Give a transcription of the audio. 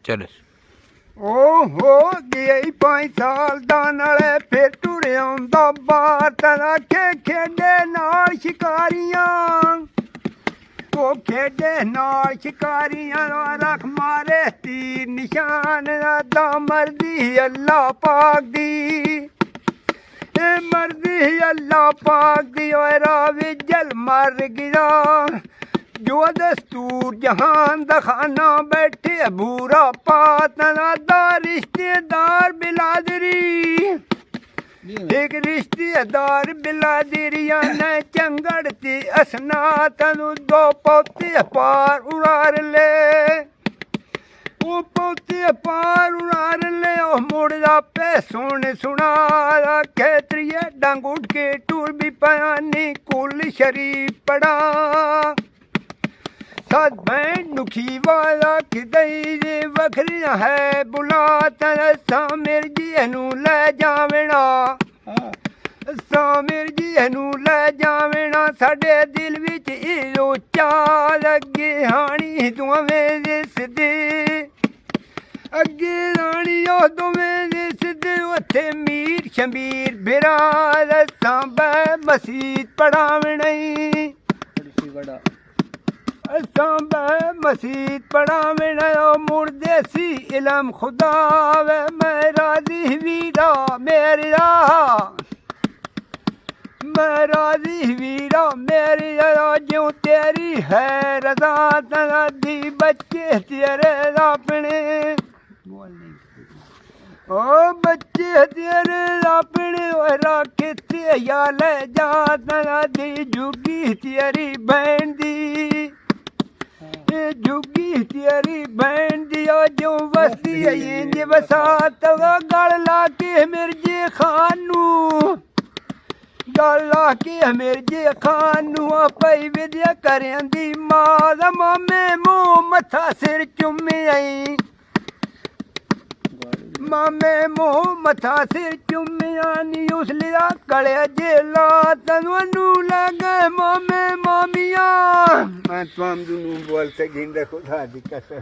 चल ਉਹ ਹੋ ਗਿਆ 5 ਸਾਲ ਦਾ ਨਾਲੇ ਫਿਰ ਟੁਰ ਆਉਂਦਾ ਬਾਹਰ ਤਰਾ ਖੇਡੇ ਨਾਲ ਸ਼ਿਕਾਰੀਆਂ ਉਹ ਖੇਡੇ ਨਾਲ ਸ਼ਿਕਾਰੀਆਂ ਰੱਖ ਮਾਰੇ ਤੀਰ ਨਿਸ਼ਾਨ ਦਾ ਮਰਦੀ ਅੱਲਾ ਪਾਕ ਦੀ ਇਹ ਮਰਦੀ ਅੱਲਾ ਪਾਕ ਦੀ ਓਏ ਰਾਵੀ ਜਲ ਮਰ ਗਿਆ जो दस्तूर जहान दा खाना बैठे बूरा पातना दा रिश्तेदार बिलादरी एक रिश्तेदार बिलादरिया ने चंगड़ ते असना तनु दो पोते पार उड़ार ले वो पोते पार उड़ार ले ओ मुड़दा पे सुना खेतरिए डंग उठ के टूर भी पयानी कुल शरीफ पड़ा सद भैन नुखी वाला किदई जे वखरिया है बुला तरसा मेर जी नू ले जावना सामिर जी नू ले जावना साडे दिल विच इहो चा लगे हानी दोवें दे सिद्धे अगे रानी ओ दोवें दे सिद्धे उत्थे मीर शमीर बिरा सांबे मसीत पढ़ावना सांबे मसीत पढ़ावना मुड़दे सी इलम खुदा वे मैं राजी वीरा मेरा मैं राजी वीरा मेरी जो तेरी है रजा तना दी बच्चे तेरे अपने ओ बच्चे तेरे अपने रखे ते या ले जा तना दी जुगी तेरी बहन दी जुगी तेरी बहन दिया जो वसी है बसात गल ला के मिर्जे खान नू गल ला के मिर्जे खान नू पई विद्या करेंदी मां मामे मुंह मथा सिर चुमे आई मामे मुंह मथा सिर चुमिया नी उस लिया कड़े जेला तनु लगे मामे मामिया मैं तुम दोनों बोल सकेंगे खुदा दी कसम।